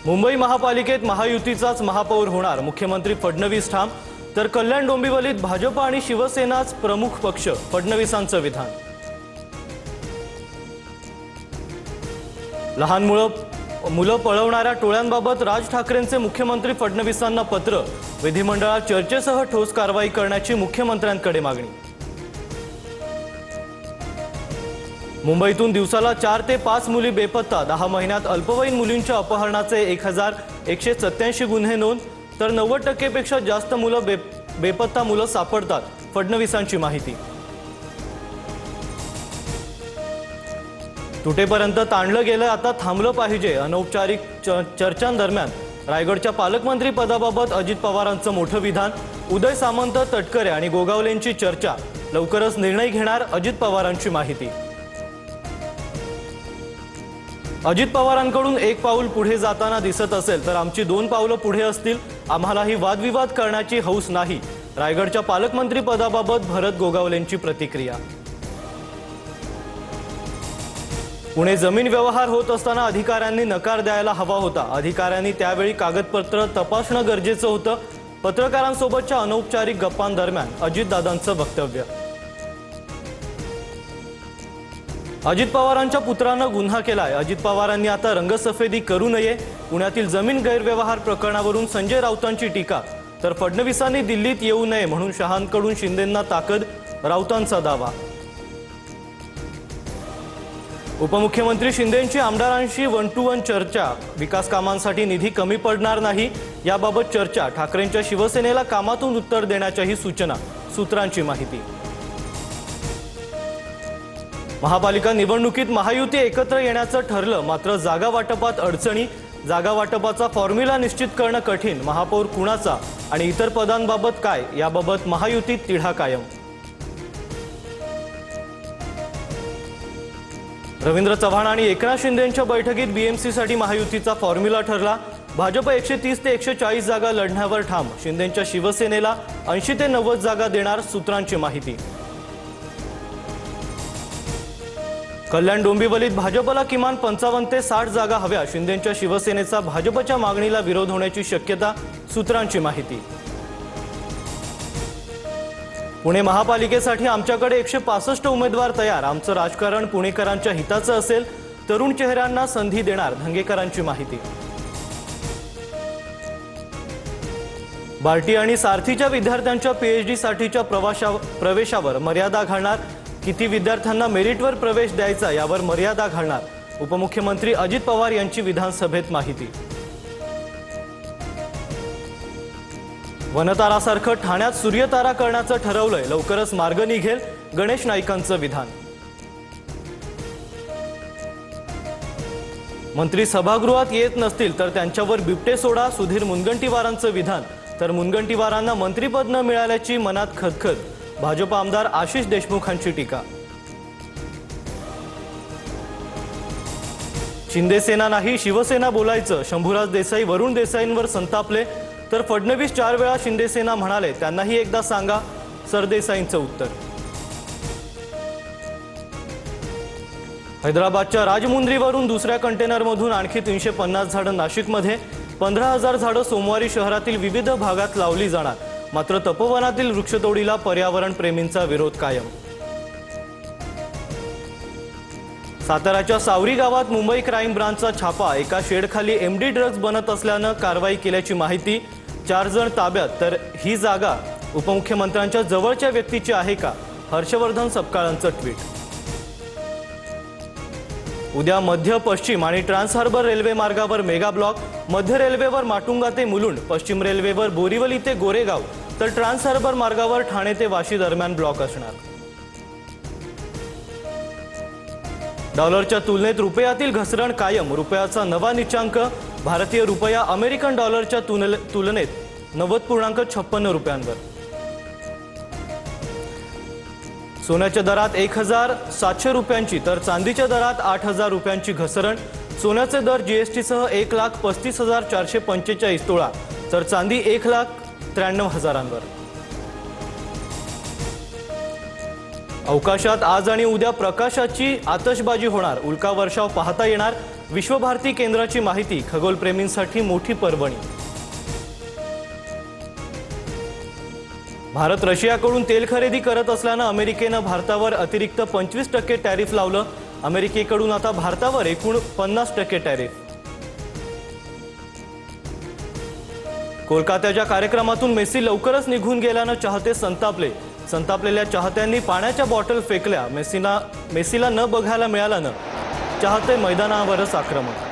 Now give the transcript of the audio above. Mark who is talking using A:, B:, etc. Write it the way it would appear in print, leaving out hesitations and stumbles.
A: मुंबई महापालिकेत महायुतीचाच महापौर होणार, मुख्यमंत्री फडणवीस ठाम। तर कल्याण डोंबिवलीत भाजप आणि शिवसेनाच प्रमुख पक्ष, फडणवीसांचं विधान। लहान मुलं पळवणाऱ्या टोळ्यांबाबत राज ठाकरेंचे मुख्यमंत्री फडणवीसांना पत्र, विधिमंडळात चर्चेसह ठोस कारवाई करण्याची मुख्यमंत्र्यांकडे मागणी। मुंबईतून दिवसाला 4 ते 5 मुली बेपत्ता, 10 महिन्यात अल्पवयीन मुलींच्या अपहरणाचे 1187 गुन्हे नोंद। तर 90% पेक्षा जास्त बेपत्ता मुलं सापडतात, फडणवीसांची माहिती। तुटेपर्यंत ताणलं गेलं, आता थांबलं पाहिजे, अनौपचारिक चर्चांदरम्यान रायगडच्या पालकमंत्री पदाबाबत अजित पवारांचं मोठं विधान। उदय सामंत, तटकरे आणि गोगावलेंची चर्चा, लवकरच निर्णय घेणार, अजित पवारांची माहिती। अजित पवारांकडून एक पाऊल पुढे जाताना दिसत असेल तर आमची 2 पावलं पुढे असतील, आम्हालाही वादविवाद करण्याची हौस नाही, रायगडच्या पालकमंत्री पदाबाबत भरत गोगावलेंची प्रतिक्रिया। पुणे जमीन व्यवहार होत असताना अधिकाऱ्यांनी नकार द्यायला हवा होता, अधिकाऱ्यांनी त्यावेळी कागदपत्र तपासणं गरजेचं होतं, पत्रकारांसोबतच्या अनौपचारिक गप्पांदरम्यान अजितदादांचं वक्तव्य। अजित पवारांच्या पुत्रानं गुन्हा केलाय, अजित पवारांनी आता रंगसफेदी करू नये, पुण्यातील जमीन गैरव्यवहार प्रकरणावरून संजय राऊतांची टीका। तर फडणवीसांनी दिल्लीत येऊ नये म्हणून शहांकडून शिंदेंना ताकद, राऊतांचा दावा। उपमुख्यमंत्री शिंदेंची आमदारांशी 1 to 1 चर्चा, विकास कामांसाठी निधी कमी पडणार नाही, याबाबत चर्चा। ठाकरेंच्या शिवसेनेला कामातून उत्तर देण्याच्याही सूचना, सूत्रांची माहिती। महापालिका निवडणुकीत महायुती एकत्र येण्याचं ठरलं, मात्र जागा वाटपात अडचणी, जागा वाटपाचा फॉर्म्युला निश्चित करणं कठीण, महापौर कुणाचा आणि इतर पदांबाबत काय, याबाबत महायुतीत तिढा कायम। रवींद्र चव्हाण आणि एकनाथ शिंदेंच्या बैठकीत बीएमसीसाठी महायुतीचा फॉर्म्युला ठरला, भाजप 130 ते 140 जागा लढण्यावर ठाम, शिंदेंच्या शिवसेनेला 80 ते 90 जागा देणार, सूत्रांची माहिती। कल्याण डोंबिवलीत भाजपला किमान 55 ते 60 जागा हव्या, शिंदेंच्या शिवसेनेचा भाजपच्या मागणीला विरोध होण्याची शक्यता, सूत्रांची माहिती। पुणे महापालिकेसाठी आमच्याकडे 165 उमेदवार तयार, आमचं राजकारण पुणेकरांच्या हिताचं असेल, तरुण चेहऱ्यांना संधी देणार, धंगेकरांची माहिती। बार्टी आणि सारथीच्या विद्यार्थ्यांच्या पीएचडी साठीच्या प्रवेशावर मर्यादा घालणार, किती विद्यार्थ्यांना मेरिटवर प्रवेश द्यायचा यावर मर्यादा घालणार, उपमुख्यमंत्री अजित पवार यांची विधानसभेत माहिती। वनतारासारखं ठाण्यात सूर्यतारा करण्याचं ठरवलंय, लवकरच मार्ग निघेल, गणेश नाईकांचं विधान। मंत्री सभागृहात येत नसतील तर त्यांच्यावर बिबटे सोडा, सुधीर मुनगंटीवारांचं विधान। तर मुनगंटीवारांना मंत्रिपद न मिळाल्याची मनात खदखद, भाजप आमदार आशिष देशमुखांची टीका। शिंदेसेना नाही शिवसेना बोलायचं, शंभूराज देसाई वरुण देसाईंवर संतापले, तर फडणवीस 4 वेळा शिंदेसेना म्हणाले, त्यांनाही एकदा सांगा, सरदेसाईंचं उत्तर। हैदराबादच्या राजमुंद्रीवरून दुसऱ्या कंटेनरमधून आणखी 350 झाडं नाशिकमध्ये, 15,000 झाडं सोमवारी शहरातील विविध भागात लावली जाणार, मात्र तपोवनातील वृक्षतोडीला पर्यावरण प्रेमींचा विरोध कायम। साताऱ्याच्या सावरी गावात मुंबई क्राईम ब्रांचचा छापा, एका शेडखाली एमडी ड्रग्ज बनत असल्यानं कारवाई केल्याची माहिती, 4 जण ताब्यात। तर ही जागा उपमुख्यमंत्र्यांच्या जवळच्या व्यक्तीची आहे का, हर्षवर्धन सपकाळांचं ट्विट। उद्या मध्य पश्चिम आणि ट्रान्स हार्बर रेल्वे मार्गावर मेगा ब्लॉक, मध्य रेल्वेवर माटुंगा ते मुलुंड, पश्चिम रेल्वेवर बोरिवली ते गोरेगाव, तर ट्रान्स हार्बर मार्गावर ठाणे ते वाशी दरम्यान ब्लॉक असणार। डॉलरच्या तुलनेत रुपयातील घसरण कायम, रुपयाचा नवा नीचांक, भारतीय रुपया अमेरिकन डॉलरच्या तुलनेत 90.56 रुपयांवर। सोन्याच्या दरात 1,700 रुपयांची, तर चांदीच्या दरात 8,000 रुपयांची घसरण, सोन्याचे दर जीएसटीसह 1,35,445 तोळा, तर चांदी 1,93,000वर। अवकाशात आज आणि उद्या प्रकाशाची आतषबाजी होणार, उल्का वर्षाव पाहता येणार, विश्वभारती केंद्राची माहिती, खगोलप्रेमींसाठी मोठी पर्वणी। भारत रशियाकडून तेल खरेदी करत असल्यानं अमेरिकेनं भारतावर अतिरिक्त 25% टॅरिफ लावलं। अमेरिकेकडून आता भारतावर एकूण 50% टॅरिफ। कोलकात्याच्या कार्यक्रमातून मेसी लवकरच निघून गेल्यानं चाहते संतापलेल्या चाहत्यांनी पाण्याच्या बॉटल फेकल्या। मेसीला न बघायला मिळाल्यानं चाहते मैदानावरच आक्रमक।